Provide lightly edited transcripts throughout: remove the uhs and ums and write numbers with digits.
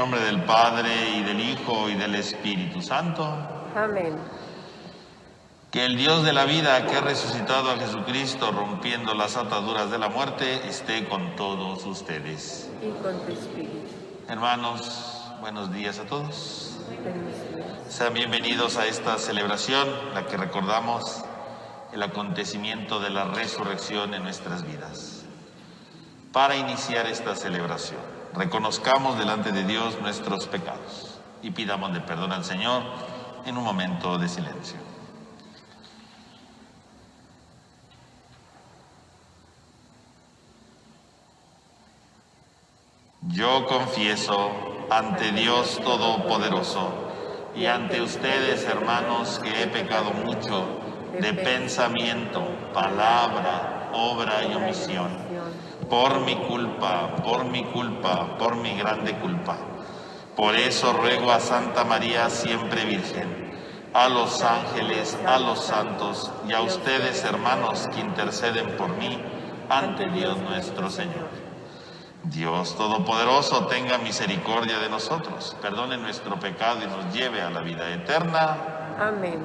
nombre del Padre, y del Hijo, y del Espíritu Santo. Amén. Que el Dios de la vida, que ha resucitado a Jesucristo, rompiendo las ataduras de la muerte, esté con todos ustedes. Y con tu espíritu. Hermanos, buenos días a todos. Buenos días. Sean bienvenidos a esta celebración, la que recordamos el acontecimiento de la resurrección en nuestras vidas. Para iniciar esta celebración, reconozcamos delante de Dios nuestros pecados y pidámosle perdón al Señor en un momento de silencio. Yo confieso ante Dios Todopoderoso y ante ustedes, hermanos, que he pecado mucho de pensamiento, palabra, obra y omisión, por mi culpa, por mi grande culpa. Por eso ruego a Santa María, siempre Virgen, a los ángeles, a los santos y a ustedes, hermanos, que interceden por mí ante Dios nuestro Señor. Dios Todopoderoso tenga misericordia de nosotros, perdone nuestro pecado y nos lleve a la vida eterna. Amén.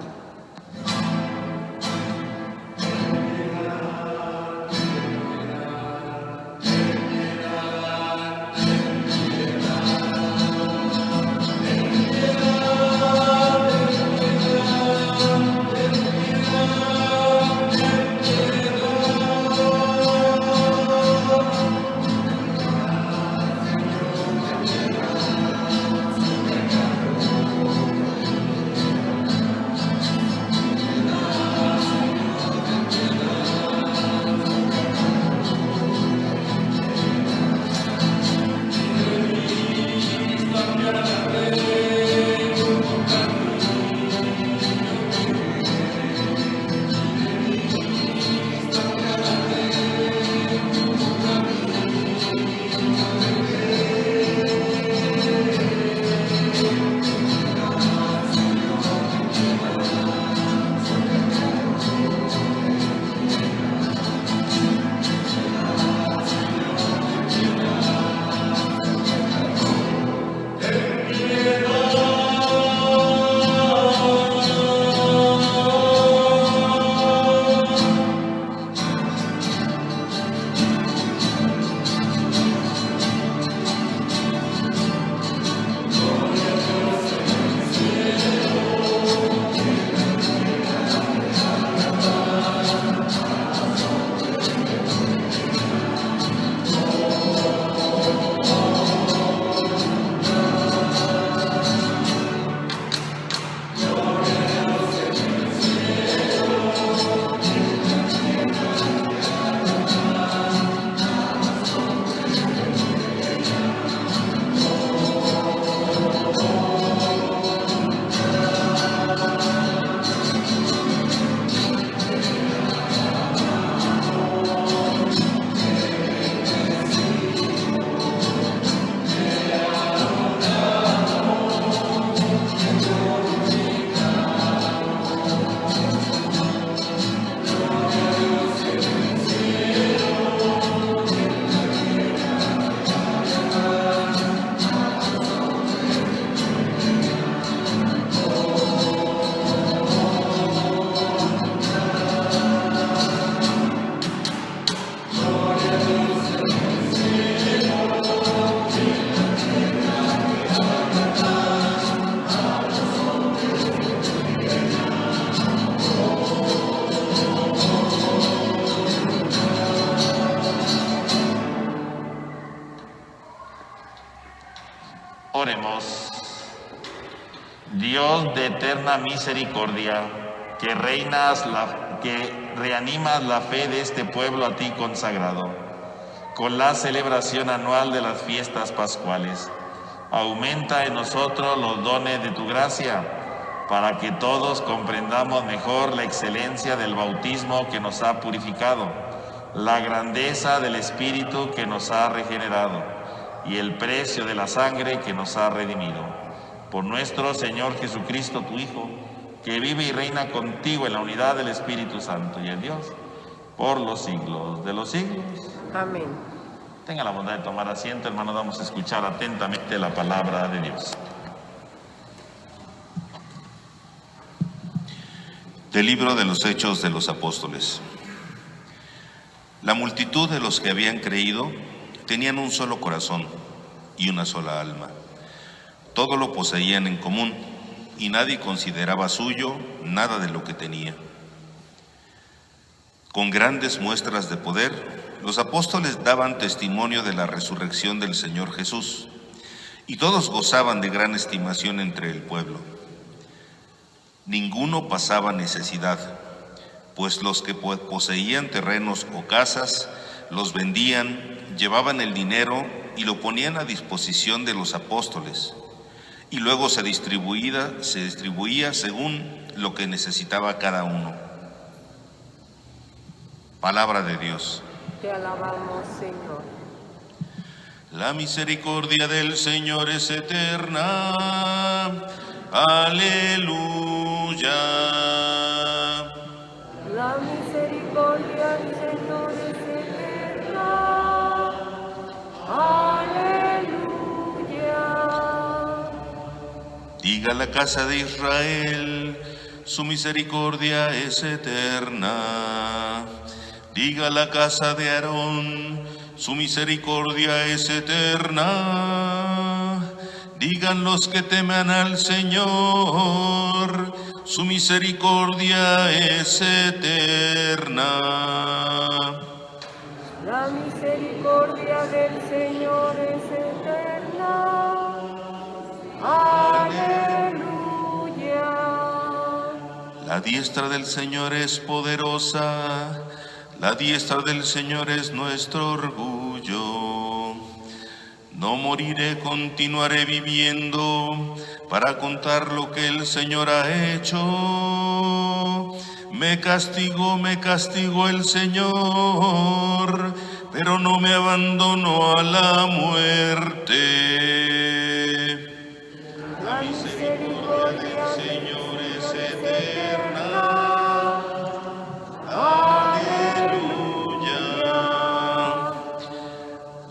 Oremos. Dios de eterna misericordia, que reanimas la fe de este pueblo a ti consagrado, con la celebración anual de las fiestas pascuales, aumenta en nosotros los dones de tu gracia, para que todos comprendamos mejor la excelencia del bautismo que nos ha purificado, la grandeza del Espíritu que nos ha regenerado y el precio de la sangre que nos ha redimido. Por nuestro Señor Jesucristo, tu Hijo, que vive y reina contigo en la unidad del Espíritu Santo y el Dios, por los siglos de los siglos. Amén. Tenga la bondad de tomar asiento, hermanos, vamos a escuchar atentamente la palabra de Dios. Del libro de los Hechos de los Apóstoles. La multitud de los que habían creído tenían un solo corazón y una sola alma. Todo lo poseían en común y nadie consideraba suyo nada de lo que tenía. Con grandes muestras de poder, los apóstoles daban testimonio de la resurrección del Señor Jesús, y todos gozaban de gran estimación entre el pueblo. Ninguno pasaba necesidad, pues los que poseían terrenos o casas los vendían, llevaban el dinero y lo ponían a disposición de los apóstoles, y luego se distribuía según lo que necesitaba cada uno. Palabra de Dios. Te alabamos, Señor. La misericordia del Señor es eterna. Aleluya. La misericordia del Señor es eterna. Aleluya. Diga la casa de Israel, su misericordia es eterna. Diga la casa de Aarón, su misericordia es eterna. Digan los que temen al Señor, su misericordia es eterna. La misericordia del Señor es eterna. Aleluya. La diestra del Señor es poderosa. La diestra del Señor es nuestro orgullo. No moriré, continuaré viviendo para contar lo que el Señor ha hecho. Me castigó el Señor, pero no me abandonó a la muerte. La misericordia del Señor es eterna.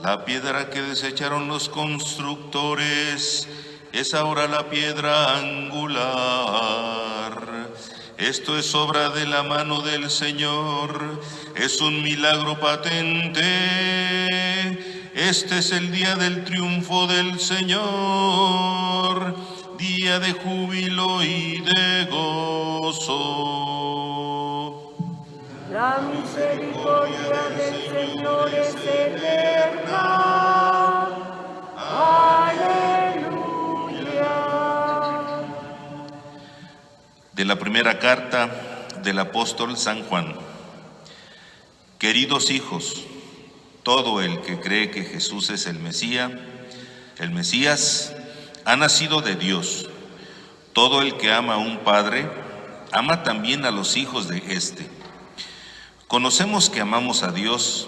La piedra que desecharon los constructores es ahora la piedra angular. Esto es obra de la mano del Señor, es un milagro patente. Este es el día del triunfo del Señor, día de júbilo y de gozo. La misericordia del Señor es eterna. Aleluya. De la primera carta del apóstol San Juan. Queridos hijos, todo el que cree que Jesús es el Mesías, ha nacido de Dios. Todo el que ama a un padre, ama también a los hijos de éste. Conocemos que amamos a Dios,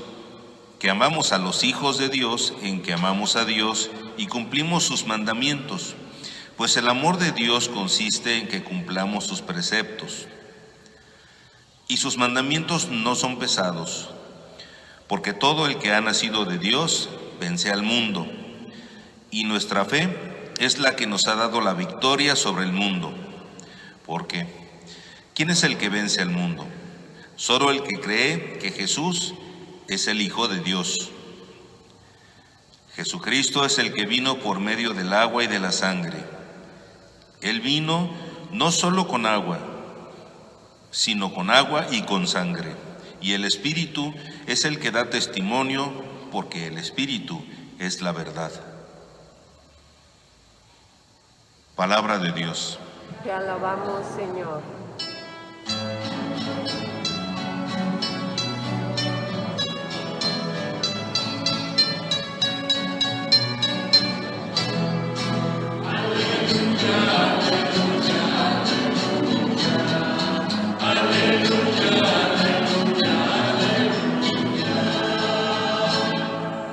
que amamos a los hijos de Dios, en que amamos a Dios y cumplimos sus mandamientos, pues el amor de Dios consiste en que cumplamos sus preceptos. Y sus mandamientos no son pesados, porque todo el que ha nacido de Dios vence al mundo, y nuestra fe es la que nos ha dado la victoria sobre el mundo. Porque, ¿quién es el que vence al mundo? Solo el que cree que Jesús es el Hijo de Dios. Jesucristo es el que vino por medio del agua y de la sangre. Él vino no solo con agua, sino con agua y con sangre. Y el Espíritu es el que da testimonio, porque el Espíritu es la verdad. Palabra de Dios. Te alabamos, Señor.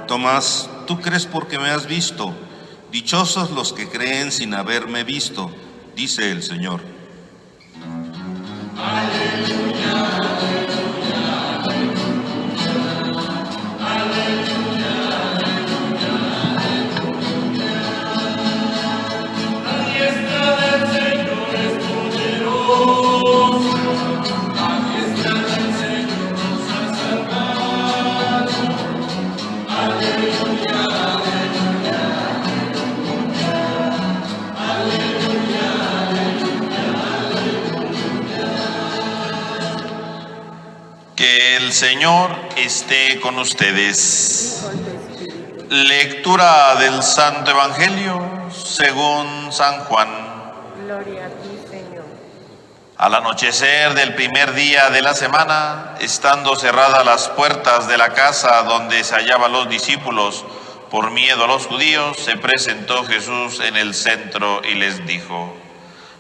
Tomás, tú crees porque me has visto. Dichosos los que creen sin haberme visto, dice el Señor. Aleluya, aleluya, aleluya. Señor esté con ustedes. Con tu espíritu. Lectura del Santo Evangelio según San Juan. Gloria a ti, Señor. Al anochecer del primer día de la semana, estando cerradas las puertas de la casa donde se hallaban los discípulos, por miedo a los judíos, se presentó Jesús en el centro y les dijo: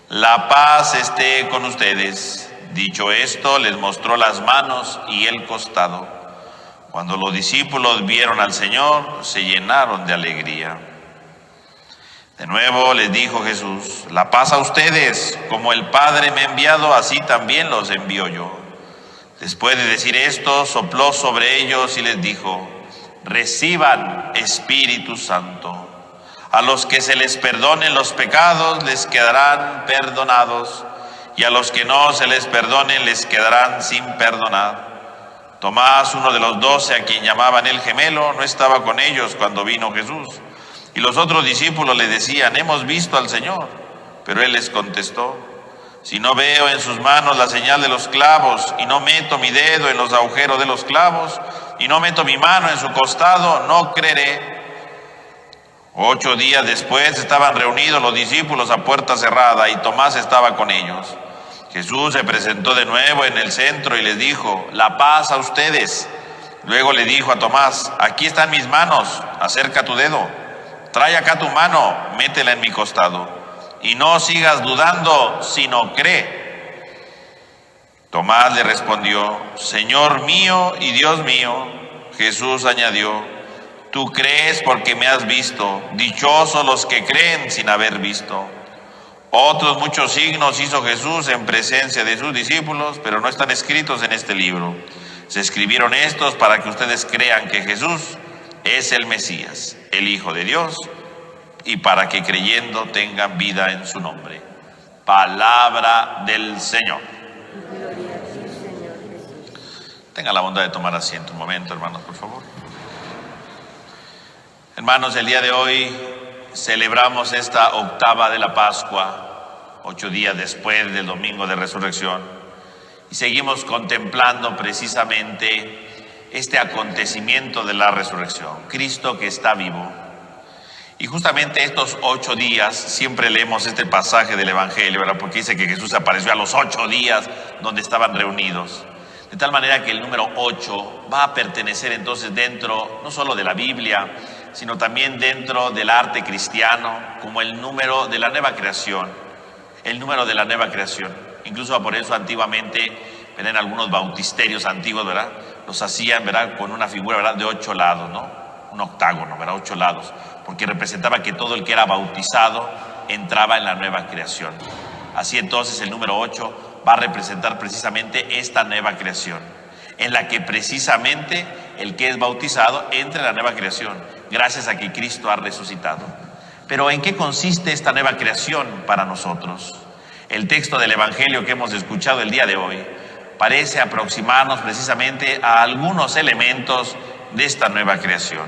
la paz esté con ustedes. Dicho esto, les mostró las manos y el costado. Cuando los discípulos vieron al Señor, se llenaron de alegría. De nuevo les dijo Jesús: la paz a ustedes, como el Padre me ha enviado, así también los envío yo. Después de decir esto, sopló sobre ellos y les dijo: reciban Espíritu Santo. A los que se les perdonen los pecados, les quedarán perdonados, y a los que no se les perdonen, les quedarán sin perdonar. Tomás, uno de los 12, a quien llamaban el gemelo, no estaba con ellos cuando vino Jesús. Y los otros discípulos le decían: hemos visto al Señor. Pero él les contestó: si no veo en sus manos la señal de los clavos, y no meto mi dedo en los agujeros de los clavos, y no meto mi mano en su costado, no creeré. 8 días después estaban reunidos los discípulos a puerta cerrada, y Tomás estaba con ellos. Jesús se presentó de nuevo en el centro y les dijo: la paz a ustedes. Luego le dijo a Tomás: aquí están mis manos, acerca tu dedo. Trae acá tu mano, métela en mi costado. Y no sigas dudando, sino cree. Tomás le respondió: Señor mío y Dios mío. Jesús añadió: tú crees porque me has visto. Dichosos los que creen sin haber visto. Otros muchos signos hizo Jesús en presencia de sus discípulos, pero no están escritos en este libro. Se escribieron estos para que ustedes crean que Jesús es el Mesías, el Hijo de Dios, y para que creyendo tengan vida en su nombre. Palabra del Señor. Gloria a ti, Señor Jesús. Tenga la bondad de tomar asiento un momento, hermanos, por favor. Hermanos, el día de hoy celebramos esta octava de la Pascua, 8 días después del domingo de resurrección, y seguimos contemplando precisamente este acontecimiento de la resurrección, Cristo que está vivo. Y justamente estos 8 días, siempre leemos este pasaje del Evangelio, ¿verdad? Porque dice que Jesús apareció a los 8 días donde estaban reunidos. De tal manera que el número 8 va a pertenecer entonces dentro, no solo de la Biblia, sino también dentro del arte cristiano, como el número de la nueva creación. El número de la nueva creación. Incluso por eso antiguamente, ¿verdad? En algunos bautisterios antiguos, ¿verdad? Los hacían, ¿verdad? Con una figura, ¿verdad? De 8 lados, ¿no? Un octágono, ¿verdad? 8 lados. Porque representaba que todo el que era bautizado entraba en la nueva creación. Así entonces el número 8 va a representar precisamente esta nueva creación, en la que precisamente el que es bautizado entra en la nueva creación, gracias a que Cristo ha resucitado. Pero ¿en qué consiste esta nueva creación para nosotros? El texto del Evangelio que hemos escuchado el día de hoy parece aproximarnos precisamente a algunos elementos de esta nueva creación.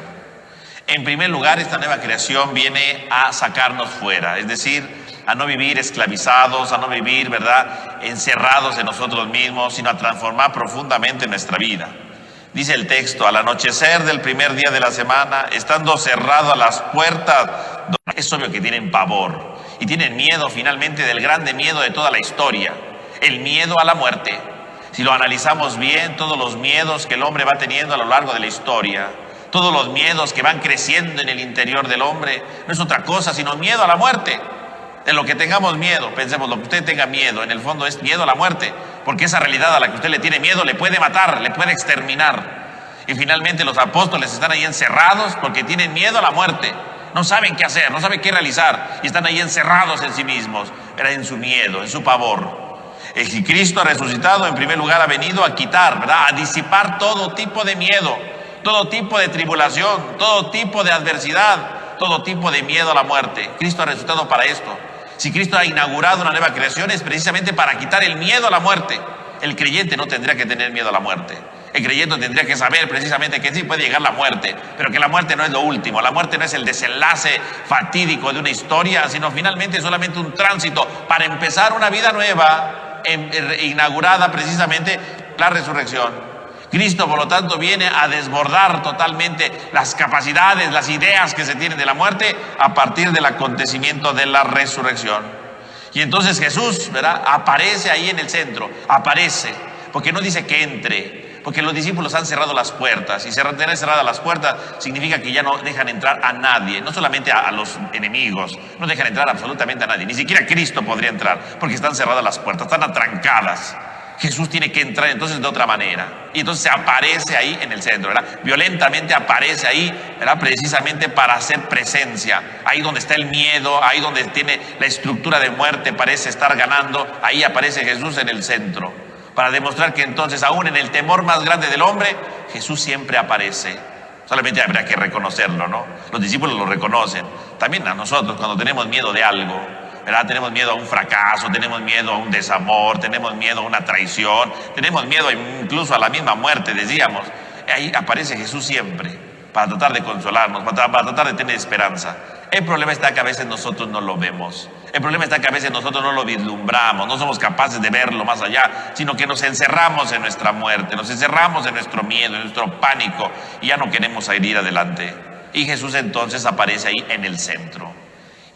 En primer lugar, esta nueva creación viene a sacarnos fuera, es decir, a no vivir esclavizados, a no vivir, ¿verdad?, encerrados en nosotros mismos, sino a transformar profundamente nuestra vida. Dice el texto: al anochecer del primer día de la semana, estando cerradas las puertas, es obvio que tienen pavor y tienen miedo finalmente del grande miedo de toda la historia, el miedo a la muerte. Si lo analizamos bien, todos los miedos que el hombre va teniendo a lo largo de la historia, todos los miedos que van creciendo en el interior del hombre, no es otra cosa sino miedo a la muerte. De lo que tengamos miedo, pensemos, lo que usted tenga miedo, en el fondo es miedo a la muerte, porque esa realidad a la que usted le tiene miedo le puede matar, le puede exterminar. Y finalmente los apóstoles están ahí encerrados porque tienen miedo a la muerte. No saben qué hacer, no saben qué realizar, y están ahí encerrados en sí mismos, en su miedo, en su pavor. El Cristo ha resucitado, en primer lugar, ha venido a quitar, ¿verdad?, a disipar todo tipo de miedo, todo tipo de tribulación, todo tipo de adversidad, todo tipo de miedo a la muerte. Cristo ha resucitado para esto. Si Cristo ha inaugurado una nueva creación, es precisamente para quitar el miedo a la muerte. El creyente no tendría que tener miedo a la muerte. El creyente tendría que saber precisamente que sí puede llegar la muerte, pero que la muerte no es lo último. La muerte no es el desenlace fatídico de una historia, sino finalmente solamente un tránsito para empezar una vida nueva, inaugurada precisamente la resurrección. Cristo, por lo tanto, viene a desbordar totalmente las capacidades, las ideas que se tienen de la muerte a partir del acontecimiento de la resurrección. Y entonces Jesús, ¿verdad?, aparece ahí en el centro, aparece, porque no dice que entre, porque los discípulos han cerrado las puertas, y tener cerradas las puertas significa que ya no dejan entrar a nadie, no solamente a los enemigos, no dejan entrar absolutamente a nadie, ni siquiera Cristo podría entrar, porque están cerradas las puertas, están atrancadas. Jesús tiene que entrar entonces de otra manera, y entonces se aparece ahí en el centro, ¿verdad? Violentamente aparece ahí, ¿verdad?, precisamente para hacer presencia, ahí donde está el miedo, ahí donde tiene la estructura de muerte, parece estar ganando, ahí aparece Jesús en el centro, para demostrar que entonces aún en el temor más grande del hombre, Jesús siempre aparece. Solamente habrá que reconocerlo, ¿no? Los discípulos lo reconocen. También a nosotros, cuando tenemos miedo de algo, ¿verdad?, tenemos miedo a un fracaso, tenemos miedo a un desamor, tenemos miedo a una traición, tenemos miedo incluso a la misma muerte, decíamos. Ahí aparece Jesús siempre para tratar de consolarnos, para tratar de tener esperanza. El problema está que a veces nosotros no lo vemos. El problema está que a veces nosotros no lo vislumbramos, no somos capaces de verlo más allá, sino que nos encerramos en nuestra muerte, nos encerramos en nuestro miedo, en nuestro pánico, y ya no queremos ir adelante. Y Jesús entonces aparece ahí en el centro.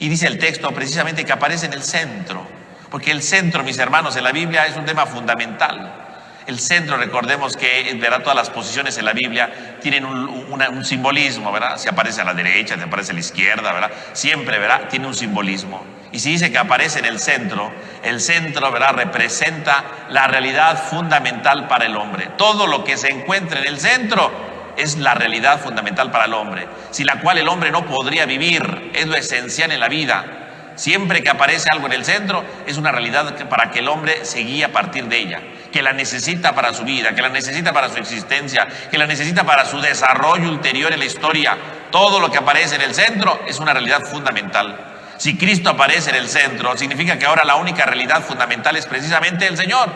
Y dice el texto precisamente que aparece en el centro, porque el centro, mis hermanos, en la Biblia es un tema fundamental. El centro, recordemos que, ¿verdad?, todas las posiciones en la Biblia tienen un simbolismo, ¿verdad? Si aparece a la derecha, si aparece a la izquierda, ¿verdad? Siempre, ¿verdad?, tiene un simbolismo. Y si dice que aparece en el centro, ¿verdad?, representa la realidad fundamental para el hombre. Todo lo que se encuentra en el centro es la realidad fundamental para el hombre, sin la cual el hombre no podría vivir, es lo esencial en la vida. Siempre que aparece algo en el centro, es una realidad para que el hombre se guíe a partir de ella, que la necesita para su vida, que la necesita para su existencia, que la necesita para su desarrollo ulterior en la historia. Todo lo que aparece en el centro es una realidad fundamental. Si Cristo aparece en el centro, significa que ahora la única realidad fundamental es precisamente el Señor.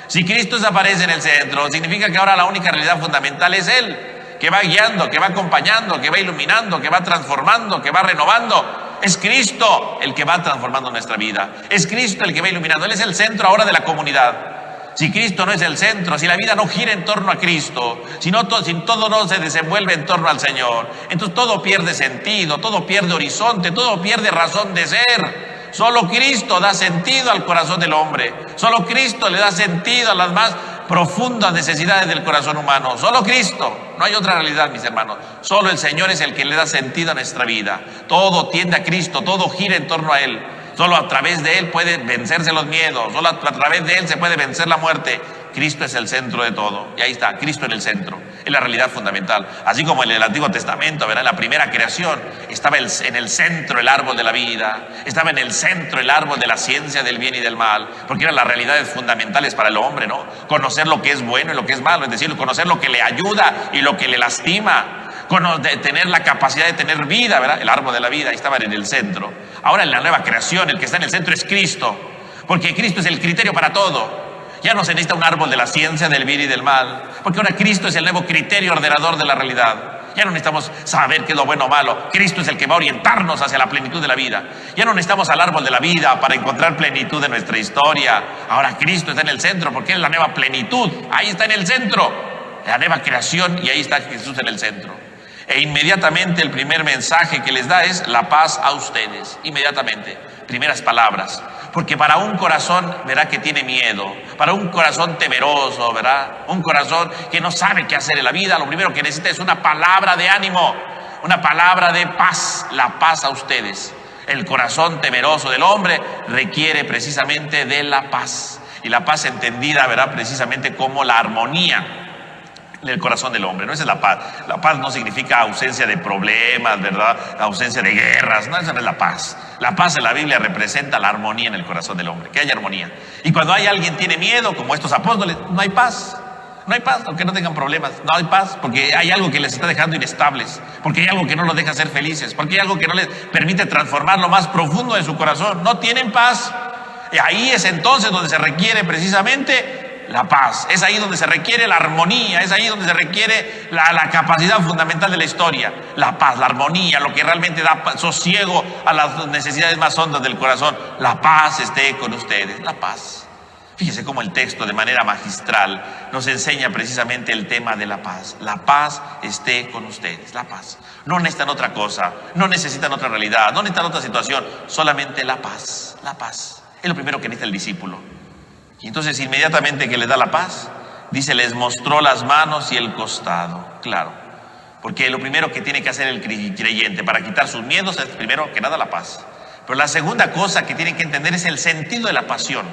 Si Cristo aparece en el centro, significa que ahora la única realidad fundamental es Él, que va guiando, que va acompañando, que va iluminando, que va transformando, que va renovando. Es Cristo el que va transformando nuestra vida. Es Cristo el que va iluminando. Él es el centro ahora de la comunidad. Si Cristo no es el centro, si la vida no gira en torno a Cristo, si todo no se desenvuelve en torno al Señor, entonces todo pierde sentido, todo pierde horizonte, todo pierde razón de ser. Solo Cristo da sentido al corazón del hombre. Solo Cristo le da sentido a las más profundas necesidades del corazón humano. Solo Cristo. No hay otra realidad, mis hermanos. Solo el Señor es el que le da sentido a nuestra vida. Todo tiende a Cristo, todo gira en torno a Él. Solo a través de Él puede vencerse los miedos. Solo a través de Él se puede vencer la muerte. Cristo es el centro de todo. Y ahí está, Cristo en el centro. Es la realidad fundamental. Así como en el Antiguo Testamento, ¿verdad?, en la primera creación estaba en el centro el árbol de la vida. Estaba en el centro el árbol de la ciencia del bien y del mal. Porque eran las realidades fundamentales para el hombre, ¿no? Conocer lo que es bueno y lo que es malo. Es decir, conocer lo que le ayuda y lo que le lastima. Tener la capacidad de tener vida, ¿verdad? El árbol de la vida, ahí estaba en el centro. Ahora en la nueva creación, el que está en el centro es Cristo, porque Cristo es el criterio para todo. Ya no se necesita un árbol de la ciencia del bien y del mal, porque ahora Cristo es el nuevo criterio ordenador de la realidad. Ya no necesitamos saber qué es lo bueno o malo. Cristo es el que va a orientarnos hacia la plenitud de la vida. Ya no necesitamos al árbol de la vida para encontrar plenitud de nuestra historia. Ahora Cristo está en el centro porque es la nueva plenitud. Ahí está en el centro, la nueva creación, y ahí está Jesús en el centro. E inmediatamente el primer mensaje que les da es la paz a ustedes. Inmediatamente, primeras palabras. Porque para un corazón, ¿verdad?, que tiene miedo, para un corazón temeroso, ¿verdad?, un corazón que no sabe qué hacer en la vida, lo primero que necesita es una palabra de ánimo, una palabra de paz, la paz a ustedes. El corazón temeroso del hombre requiere precisamente de la paz. Y la paz entendida, ¿verdad?, precisamente como la armonía del corazón del hombre, ¿no? Esa es la paz. La paz no significa ausencia de problemas, ¿verdad?, ausencia de guerras, no, esa no es la paz. La paz en la Biblia representa la armonía en el corazón del hombre, que haya armonía. Y cuando hay alguien tiene miedo, como estos apóstoles, no hay paz. No hay paz, aunque no tengan problemas. No hay paz porque hay algo que les está dejando inestables, porque hay algo que no los deja ser felices, porque hay algo que no les permite transformar lo más profundo de su corazón. No tienen paz. Y ahí es entonces donde se requiere precisamente la paz. Es ahí donde se requiere la armonía, es ahí donde se requiere la capacidad fundamental de la historia. La paz, la armonía, lo que realmente da sosiego a las necesidades más hondas del corazón. La paz esté con ustedes, la paz. Fíjese cómo el texto de manera magistral nos enseña precisamente el tema de la paz. La paz esté con ustedes, la paz. No necesitan otra cosa, no necesitan otra realidad, no necesitan otra situación, solamente la paz, la paz. Es lo primero que necesita el discípulo. Y entonces inmediatamente que les da la paz, dice, les mostró las manos y el costado. Claro, porque lo primero que tiene que hacer el creyente para quitar sus miedos es primero que nada la paz. Pero la segunda cosa que tienen que entender es el sentido de la pasión.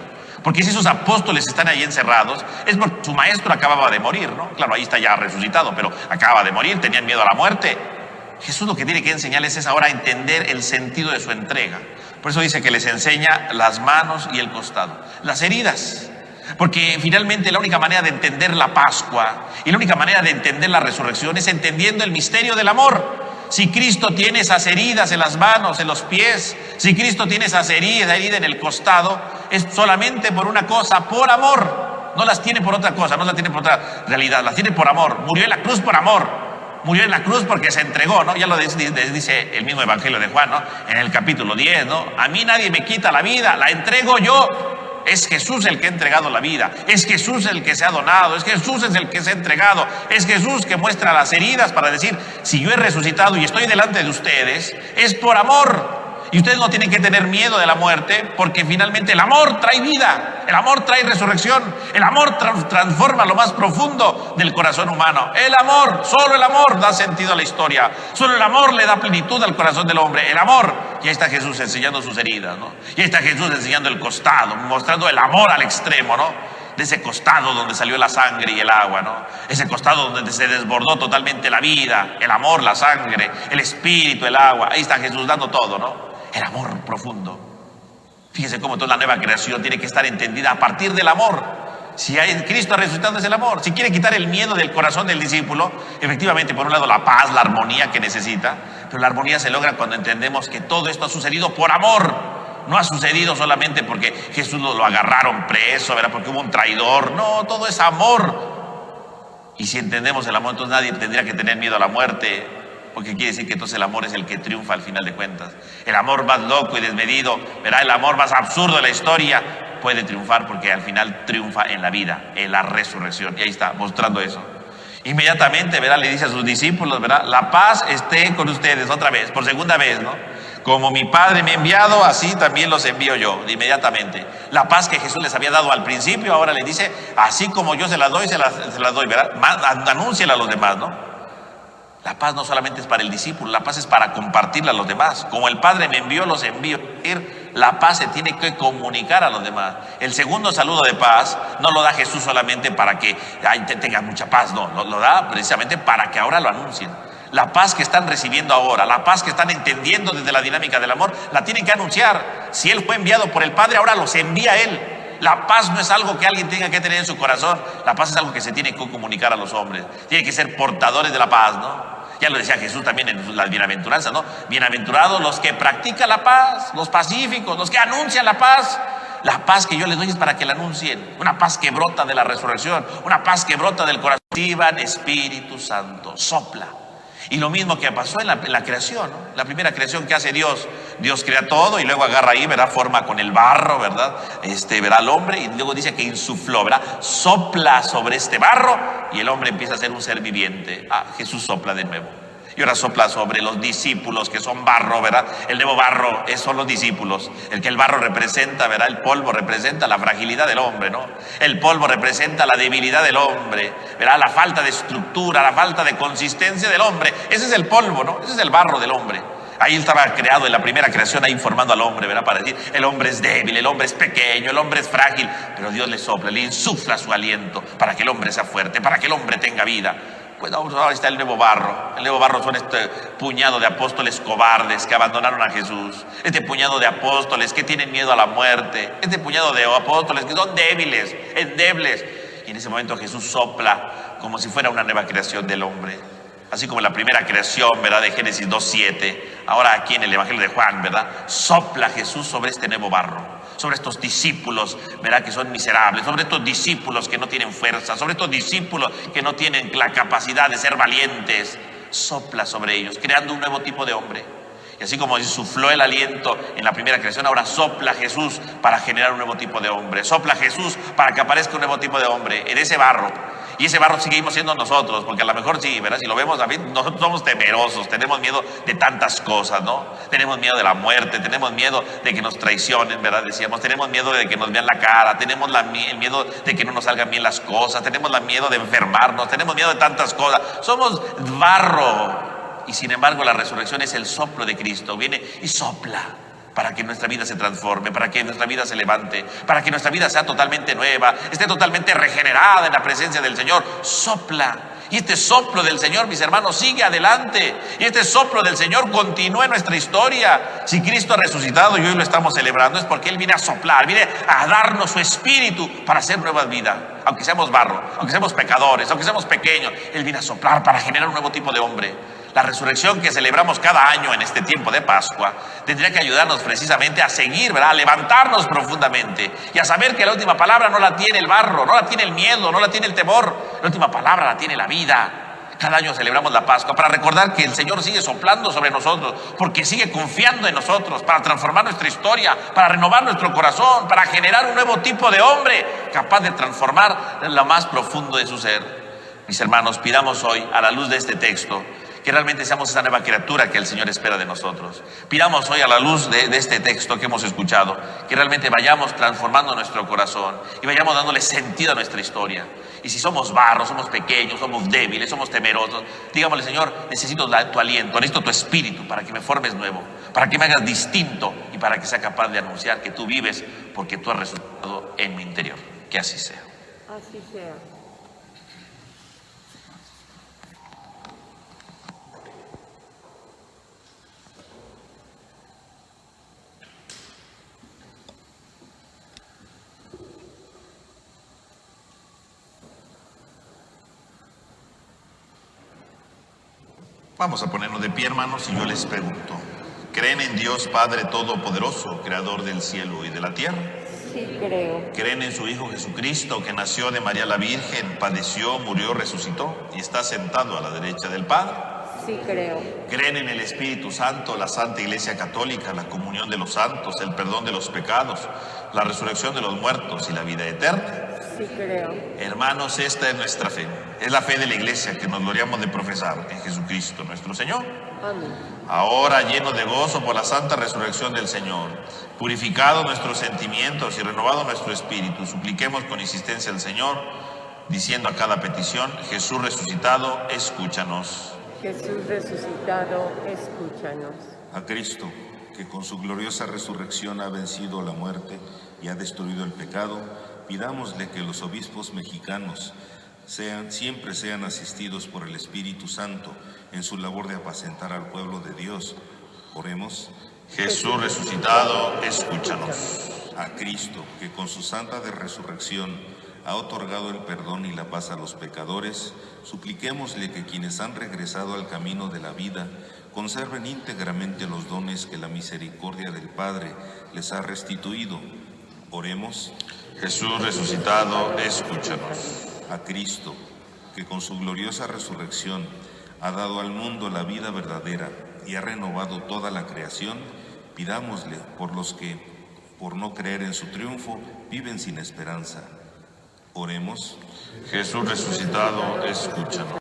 Porque si esos apóstoles están ahí encerrados, es porque su maestro acababa de morir, ¿no? Claro, ahí está ya resucitado, pero acaba de morir, tenían miedo a la muerte. Jesús lo que tiene que enseñarles es ahora entender el sentido de su entrega. Por eso dice que les enseña las manos y el costado, las heridas. Porque finalmente la única manera de entender la Pascua y la única manera de entender la resurrección es entendiendo el misterio del amor. Si Cristo tiene esas heridas en las manos, en los pies, si Cristo tiene esas heridas en el costado, es solamente por una cosa, por amor. No las tiene por otra cosa, no las tiene por otra realidad, las tiene por amor. Murió en la cruz por amor. Murió en la cruz porque se entregó, ¿no? Ya lo dice el mismo Evangelio de Juan, ¿no? En el capítulo 10, ¿no? A mí nadie me quita la vida, la entrego yo. Es Jesús el que ha entregado la vida, es Jesús el que se ha donado, es Jesús el que se ha entregado, es Jesús que muestra las heridas para decir, si yo he resucitado y estoy delante de ustedes, es por amor. Y ustedes no tienen que tener miedo de la muerte, porque finalmente el amor trae vida, el amor trae resurrección, el amor transforma lo más profundo del corazón humano. El amor, solo el amor da sentido a la historia, solo el amor le da plenitud al corazón del hombre, el amor. Y ahí está Jesús enseñando sus heridas, ¿no? Y ahí está Jesús enseñando el costado, mostrando el amor al extremo, ¿no? De ese costado donde salió la sangre y el agua, ¿no? Ese costado donde se desbordó totalmente la vida, el amor, la sangre, el espíritu, el agua. Ahí está Jesús dando todo, ¿no? El amor profundo. Fíjese cómo toda la nueva creación tiene que estar entendida a partir del amor. Si hay Cristo resucitando es el amor. Si quiere quitar el miedo del corazón del discípulo, efectivamente, por un lado la paz, la armonía que necesita, pero la armonía se logra cuando entendemos que todo esto ha sucedido por amor. No ha sucedido solamente porque Jesús lo agarraron preso, ¿verdad? Porque hubo un traidor. No, todo es amor. Y si entendemos el amor, entonces nadie tendría que tener miedo a la muerte. Porque quiere decir que entonces el amor es el que triunfa al final de cuentas. El amor más loco y desmedido, ¿verdad? El amor más absurdo de la historia puede triunfar porque al final triunfa en la vida, en la resurrección. Y ahí está, mostrando eso. Inmediatamente, ¿verdad? Le dice a sus discípulos, ¿verdad? La paz esté con ustedes otra vez, por segunda vez, ¿no? Como mi Padre me ha enviado, así también los envío yo, inmediatamente. La paz que Jesús les había dado al principio, ahora les dice, así como yo se las doy, se las doy, ¿verdad? Anúnciela a los demás, ¿no? La paz no solamente es para el discípulo, la paz es para compartirla a los demás. Como el Padre me envió, los envío. La paz se tiene que comunicar a los demás. El segundo saludo de paz no lo da Jesús solamente para que tengan mucha paz, no, lo da precisamente para que ahora lo anuncien. La paz que están recibiendo ahora, la paz que están entendiendo desde la dinámica del amor, la tienen que anunciar. Si Él fue enviado por el Padre, ahora los envía Él. La paz no es algo que alguien tenga que tener en su corazón, la paz es algo que se tiene que comunicar a los hombres. Tienen que ser portadores de la paz, ¿no? Ya lo decía Jesús también en las bienaventuranzas, ¿no? Bienaventurados los que practican la paz, los pacíficos, los que anuncian la paz. La paz que yo les doy es para que la anuncien. Una paz que brota de la resurrección, una paz que brota del corazón. Reciban Espíritu Santo, sopla. Y lo mismo que pasó en la creación, ¿no? La primera creación que hace Dios. Dios crea todo y luego agarra ahí, ¿verdad? Forma con el barro, ¿verdad? ¿Verdad? Al hombre, y luego dice que insufló, ¿verdad? Sopla sobre este barro y el hombre empieza a ser un ser viviente. Jesús sopla de nuevo. Y ahora sopla sobre los discípulos que son barro, ¿verdad? El nuevo barro son los discípulos. El que el barro representa, ¿verdad? El polvo representa la fragilidad del hombre, ¿no? El polvo representa la debilidad del hombre, ¿verdad? La falta de estructura, la falta de consistencia del hombre. Ese es el polvo, ¿no? Ese es el barro del hombre. Ahí estaba creado en la primera creación, ahí formando al hombre, ¿verdad? Para decir, el hombre es débil, el hombre es pequeño, el hombre es frágil. Pero Dios le sopla, le insufla su aliento para que el hombre sea fuerte, para que el hombre tenga vida. Pues ahora está el nuevo barro. El nuevo barro son este puñado de apóstoles cobardes que abandonaron a Jesús. Este puñado de apóstoles que tienen miedo a la muerte. Este puñado de apóstoles que son débiles, endebles. Y en ese momento Jesús sopla como si fuera una nueva creación del hombre. Así como la primera creación, ¿verdad? De Génesis 2:7. Ahora aquí en el Evangelio de Juan, ¿verdad? Sopla Jesús sobre este nuevo barro. Sobre estos discípulos, ¿verdad? Que son miserables, sobre estos discípulos que no tienen fuerza, sobre estos discípulos que no tienen la capacidad de ser valientes. Sopla sobre ellos, creando un nuevo tipo de hombre. Y así como insufló el aliento en la primera creación, ahora sopla Jesús para generar un nuevo tipo de hombre. Sopla Jesús para que aparezca un nuevo tipo de hombre en ese barro. Y ese barro seguimos siendo nosotros, porque a lo mejor sí, ¿verdad? Si lo vemos, David, nosotros somos temerosos, tenemos miedo de tantas cosas, ¿no? Tenemos miedo de la muerte, tenemos miedo de que nos traicionen, ¿verdad? Decíamos, tenemos miedo de que nos vean la cara, tenemos el miedo de que no nos salgan bien las cosas, tenemos el miedo de enfermarnos, tenemos miedo de tantas cosas. Somos barro. Y sin embargo, la resurrección es el soplo de Cristo. Viene y sopla para que nuestra vida se transforme, para que nuestra vida se levante, para que nuestra vida sea totalmente nueva, esté totalmente regenerada en la presencia del Señor. Sopla. Y este soplo del Señor, mis hermanos, sigue adelante. Y este soplo del Señor continúa en nuestra historia. Si Cristo ha resucitado y hoy lo estamos celebrando, es porque Él viene a soplar, viene a darnos su espíritu para hacer nuevas vidas. Aunque seamos barro, aunque seamos pecadores, aunque seamos pequeños, Él viene a soplar para generar un nuevo tipo de hombre. La resurrección que celebramos cada año en este tiempo de Pascua tendría que ayudarnos precisamente a seguir, ¿verdad? A levantarnos profundamente y a saber que la última palabra no la tiene el barro, no la tiene el miedo, no la tiene el temor. La última palabra la tiene la vida. Cada año celebramos la Pascua para recordar que el Señor sigue soplando sobre nosotros, porque sigue confiando en nosotros para transformar nuestra historia, para renovar nuestro corazón, para generar un nuevo tipo de hombre capaz de transformar lo más profundo de su ser. Mis hermanos, pidamos hoy, a la luz de este texto, que realmente seamos esa nueva criatura que el Señor espera de nosotros. Pidamos hoy, a la luz de este texto que hemos escuchado, que realmente vayamos transformando nuestro corazón y vayamos dándole sentido a nuestra historia. Y si somos barros, somos pequeños, somos débiles, somos temerosos, digámosle: Señor, necesito tu aliento, necesito tu espíritu para que me formes nuevo, para que me hagas distinto y para que sea capaz de anunciar que tú vives, porque tú has resucitado en mi interior. Que así sea. Así sea. Vamos a ponernos de pie, hermanos, y yo les pregunto: ¿creen en Dios Padre Todopoderoso, Creador del cielo y de la tierra? Sí, creo. ¿Creen en su Hijo Jesucristo, que nació de María la Virgen, padeció, murió, resucitó y está sentado a la derecha del Padre? Sí, creo. ¿Creen en el Espíritu Santo, la Santa Iglesia Católica, la comunión de los santos, el perdón de los pecados, la resurrección de los muertos y la vida eterna? Sí, creo. Hermanos, esta es nuestra fe. Es la fe de la Iglesia que nos gloriamos de profesar en Jesucristo nuestro Señor. Amén. Ahora, llenos de gozo por la santa resurrección del Señor, purificados nuestros sentimientos y renovado nuestro espíritu, supliquemos con insistencia al Señor, diciendo a cada petición: Jesús resucitado, escúchanos. Jesús resucitado, escúchanos. A Cristo, que con su gloriosa resurrección ha vencido la muerte y ha destruido el pecado, pidámosle que los obispos mexicanos siempre sean asistidos por el Espíritu Santo en su labor de apacentar al pueblo de Dios. Oremos. Jesús resucitado, escúchanos. A Cristo, que con su santa de resurrección ha otorgado el perdón y la paz a los pecadores, supliquémosle que quienes han regresado al camino de la vida conserven íntegramente los dones que la misericordia del Padre les ha restituido. Oremos. Jesús resucitado, escúchanos. A Cristo, que con su gloriosa resurrección ha dado al mundo la vida verdadera y ha renovado toda la creación, pidámosle por los que, por no creer en su triunfo, viven sin esperanza. Oremos. Jesús resucitado, escúchanos.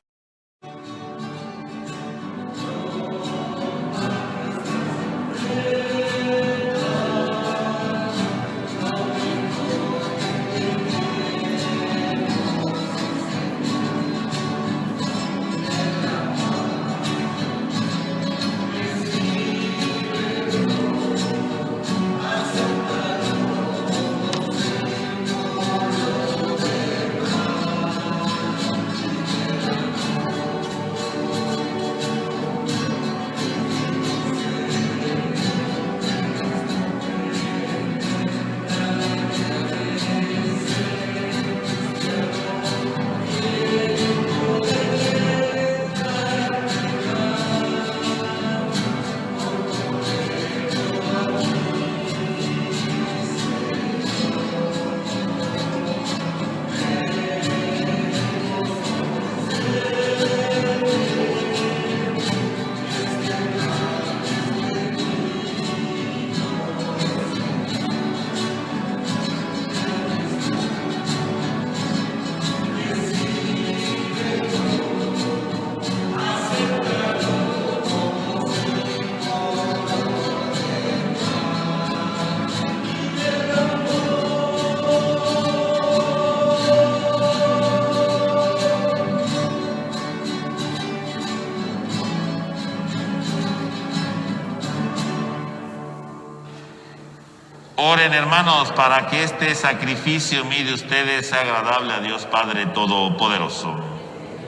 oren, hermanos, para que este sacrificio mío de ustedes sea agradable a Dios Padre Todopoderoso.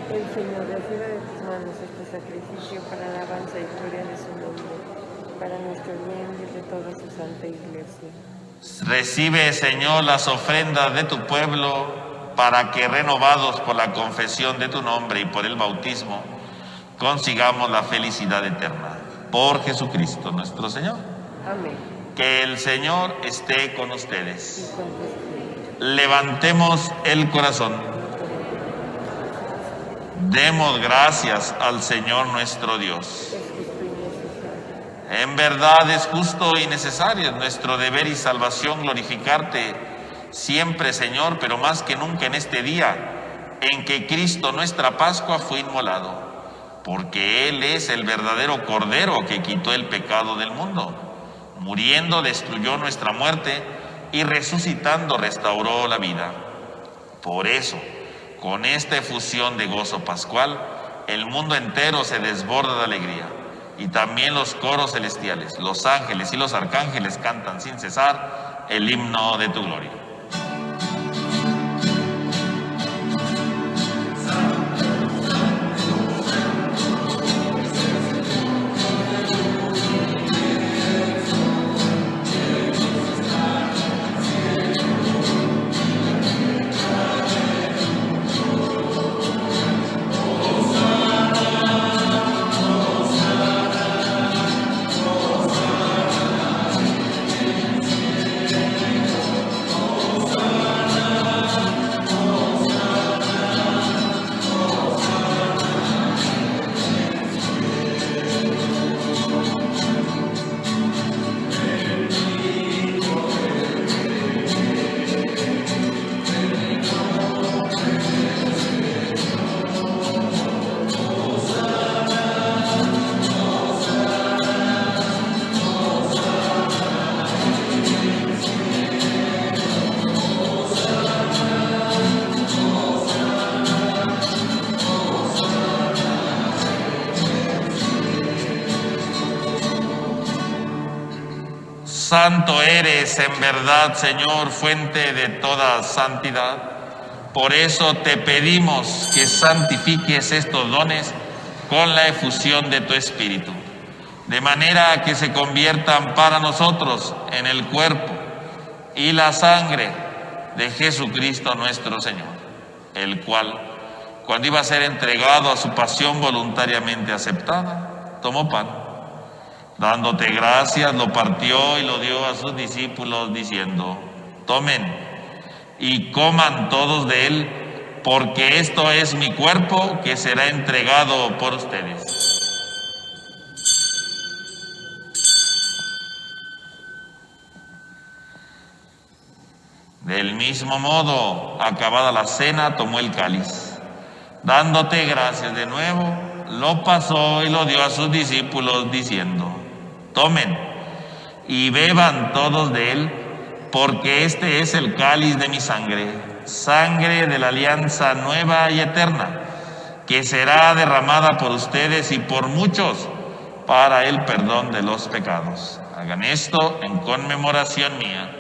El Señor reciba de tus manos este sacrificio para alabanza y gloria de su nombre, para nuestro bien y de toda su santa iglesia. Recibe, Señor, las ofrendas de tu pueblo, para que, renovados por la confesión de tu nombre y por el bautismo, consigamos la felicidad eterna. Por Jesucristo nuestro Señor. Amén. Que el Señor esté con Y ustedes. con tu espíritu. Levantemos el corazón. Demos gracias al Señor nuestro Dios. Es justo y necesario. En verdad es justo y necesario, es nuestro deber y salvación glorificarte siempre, Señor, pero más que nunca en este día en que Cristo, nuestra Pascua, fue inmolado, porque Él es el verdadero Cordero que quitó el pecado del mundo. Muriendo destruyó nuestra muerte y resucitando restauró la vida. Por eso, con esta efusión de gozo pascual, el mundo entero se desborda de alegría. Y también los coros celestiales, los ángeles y los arcángeles cantan sin cesar el himno de tu gloria. Santo eres en verdad, Señor, fuente de toda santidad. Por eso te pedimos que santifiques estos dones con la efusión de tu Espíritu, de manera que se conviertan para nosotros en el cuerpo y la sangre de Jesucristo nuestro Señor, el cual, cuando iba a ser entregado a su pasión voluntariamente aceptada, tomó pan. Dándote gracias, lo partió y lo dio a sus discípulos, diciendo: tomen y coman todos de él, porque esto es mi cuerpo que será entregado por ustedes. Del mismo modo, acabada la cena, tomó el cáliz. Dándote gracias de nuevo, lo pasó y lo dio a sus discípulos, diciendo: tomen y beban todos de él, porque este es el cáliz de mi sangre, sangre de la alianza nueva y eterna, que será derramada por ustedes y por muchos para el perdón de los pecados. Hagan esto en conmemoración mía.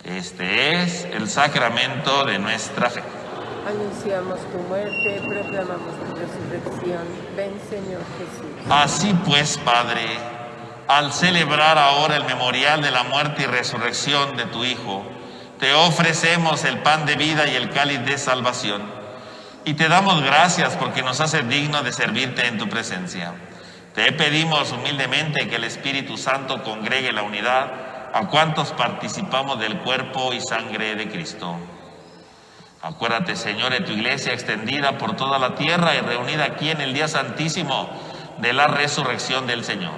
Este es el sacramento de nuestra fe. Anunciamos tu muerte, proclamamos tu resurrección. Ven, Señor Jesús. Así pues, Padre, al celebrar ahora el memorial de la muerte y resurrección de tu Hijo, te ofrecemos el pan de vida y el cáliz de salvación. Y te damos gracias porque nos haces dignos de servirte en tu presencia. Te pedimos humildemente que el Espíritu Santo congregue la unidad a cuantos participamos del cuerpo y sangre de Cristo. Acuérdate, Señor, de tu iglesia extendida por toda la tierra y reunida aquí en el día santísimo de la resurrección del Señor.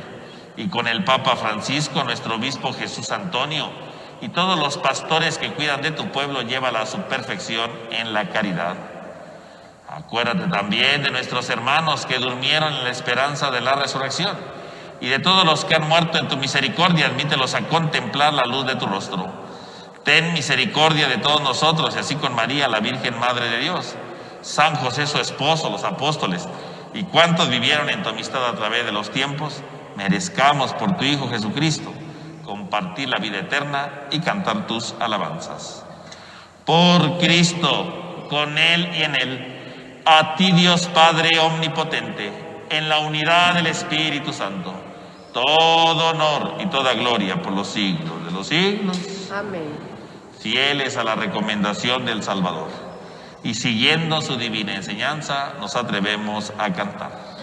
Y con el Papa Francisco, nuestro obispo Jesús Antonio, y todos los pastores que cuidan de tu pueblo, llévala a su perfección en la caridad. Acuérdate también de nuestros hermanos que durmieron en la esperanza de la resurrección, y de todos los que han muerto en tu misericordia, admítelos a contemplar la luz de tu rostro. Ten misericordia de todos nosotros, y así con María, la Virgen Madre de Dios, San José su esposo, los apóstoles, y cuantos vivieron en tu amistad a través de los tiempos, merezcamos por tu Hijo Jesucristo compartir la vida eterna y cantar tus alabanzas. Por Cristo, con Él y en Él, a ti Dios Padre omnipotente, en la unidad del Espíritu Santo, todo honor y toda gloria por los siglos de los siglos. Amén. Fieles a la recomendación del Salvador y siguiendo su divina enseñanza, nos atrevemos a cantar.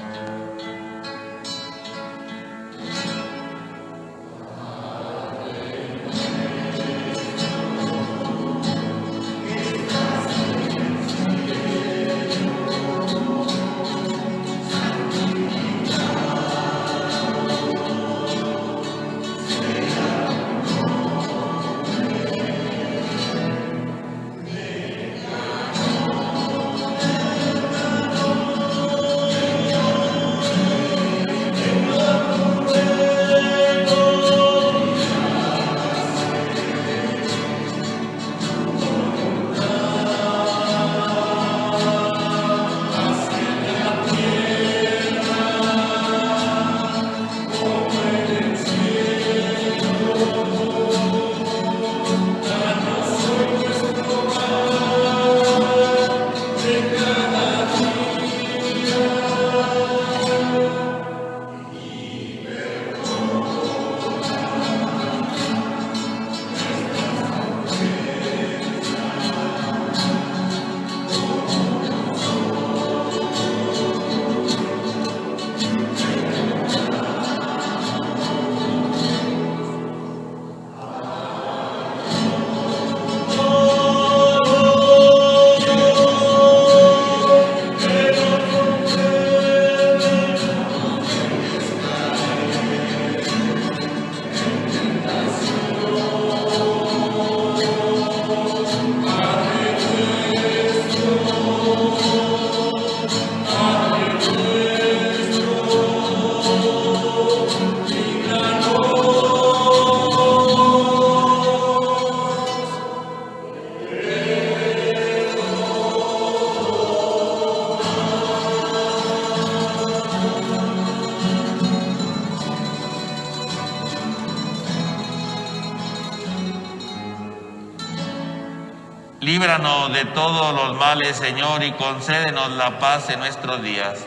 Líbranos de todos los males, Señor, y concédenos la paz en nuestros días,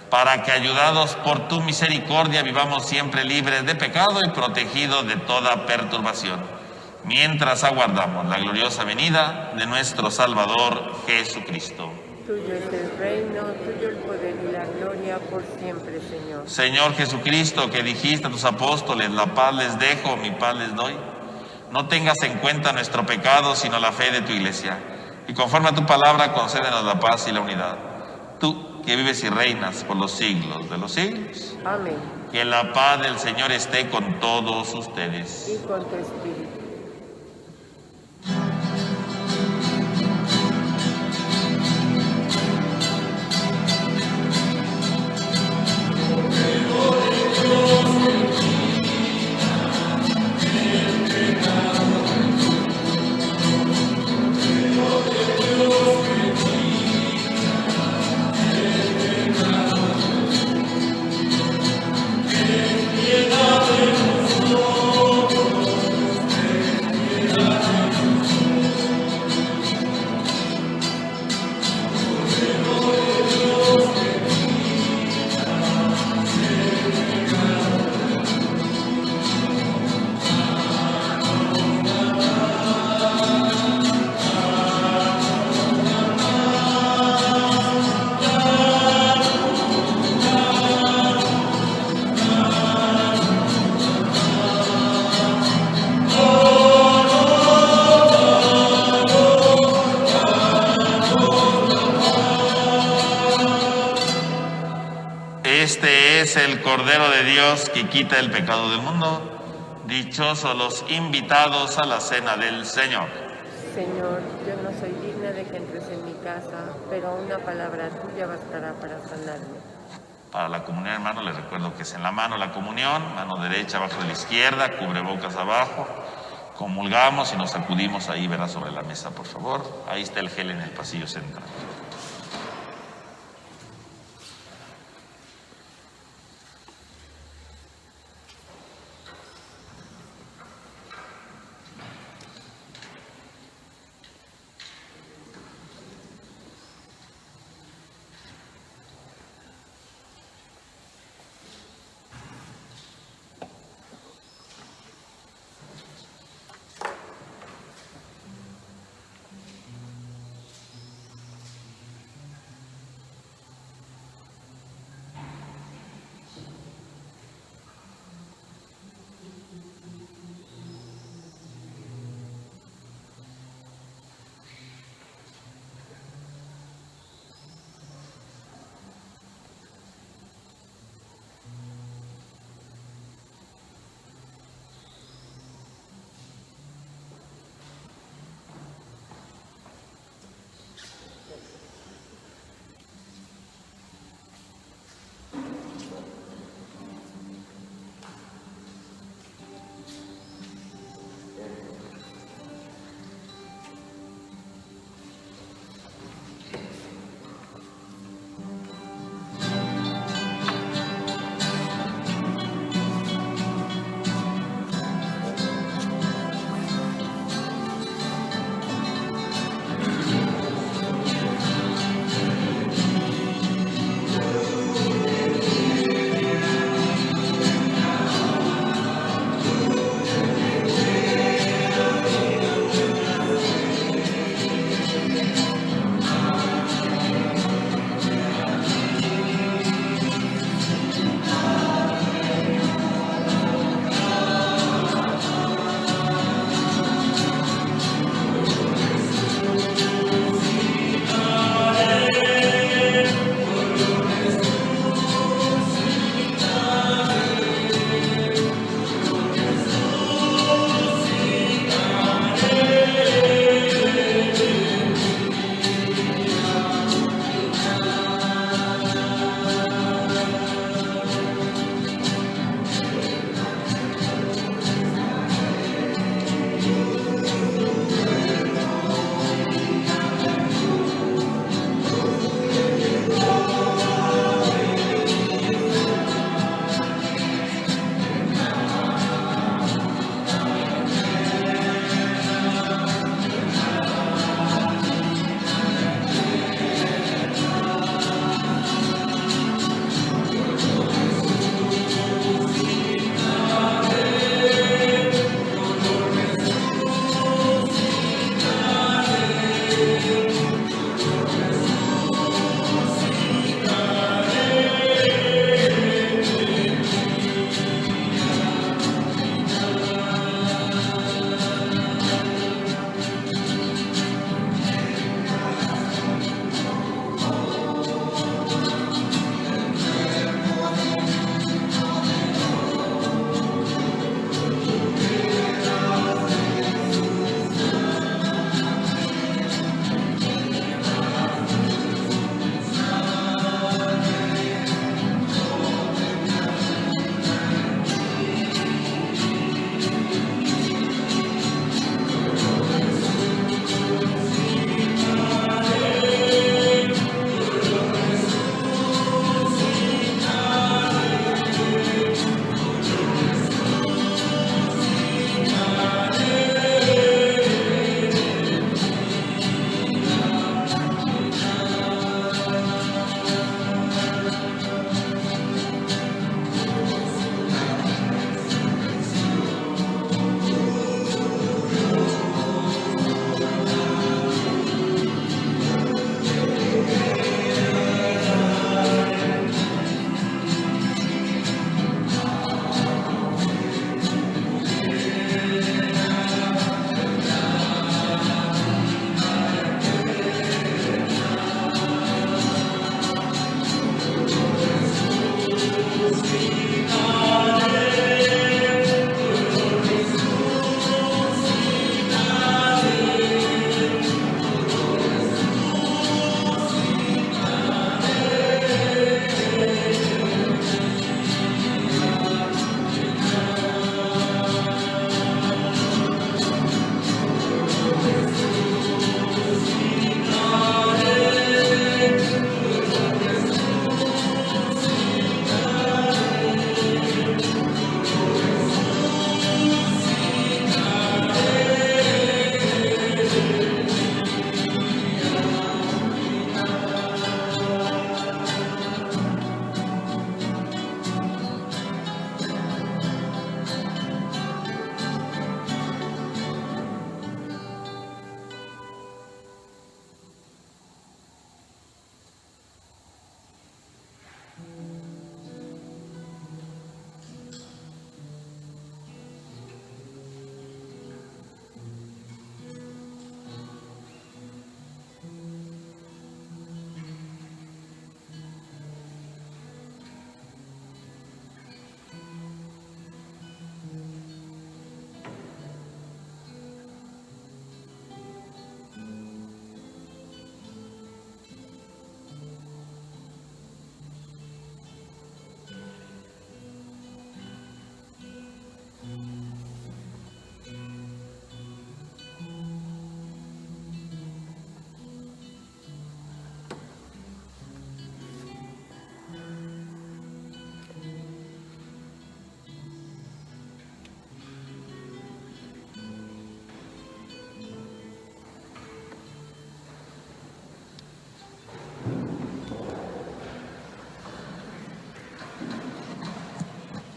para que, ayudados por tu misericordia, vivamos siempre libres de pecado y protegidos de toda perturbación, mientras aguardamos la gloriosa venida de nuestro Salvador Jesucristo. Tuyo es el reino, tuyo el poder y la gloria por siempre, Señor. Señor Jesucristo, que dijiste a tus apóstoles, la paz les dejo, mi paz les doy, no tengas en cuenta nuestro pecado, sino la fe de tu iglesia. Y conforme a tu palabra, concédenos la paz y la unidad. Tú, que vives y reinas por los siglos de los siglos. Amén. Que la paz del Señor esté con todos ustedes. Y con tu espíritu. Este es el Cordero de Dios que quita el pecado del mundo. Dichosos los invitados a la cena del Señor. Señor, yo no soy digna de que entres en mi casa, pero una palabra tuya bastará para sanarme. Para la comunión, hermano, les recuerdo que es en la mano la comunión, mano derecha abajo de la izquierda, cubrebocas abajo. Comulgamos y nos sacudimos ahí, verá, sobre la mesa, por favor. Ahí está el gel en el pasillo central.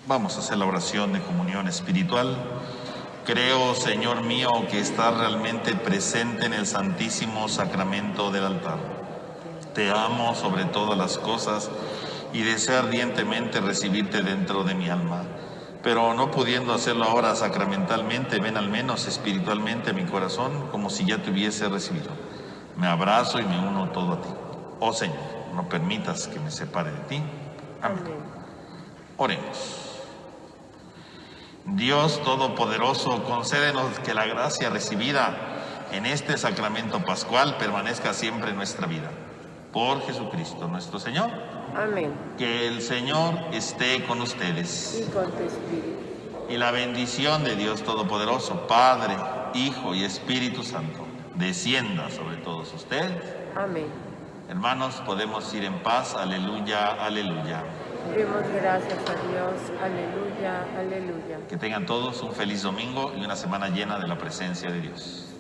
Vamos a hacer la oración de comunión espiritual. Creo, Señor mío, que estás realmente presente en el Santísimo Sacramento del altar. Te amo sobre todas las cosas y deseo ardientemente recibirte dentro de mi alma. Pero no pudiendo hacerlo ahora sacramentalmente, ven al menos espiritualmente a mi corazón como si ya te hubiese recibido. Me abrazo y me uno todo a ti. Oh Señor, no permitas que me separe de ti. Amén. Oremos. Dios Todopoderoso, concédenos que la gracia recibida en este sacramento pascual permanezca siempre en nuestra vida. Por Jesucristo nuestro Señor. Amén. Que el Señor esté con ustedes. Y con tu espíritu. Y la bendición de Dios Todopoderoso, Padre, Hijo y Espíritu Santo, descienda sobre todos ustedes. Amén. Hermanos, podemos ir en paz. Aleluya, aleluya. Demos gracias a Dios. Aleluya, aleluya. Que tengan todos un feliz domingo y una semana llena de la presencia de Dios.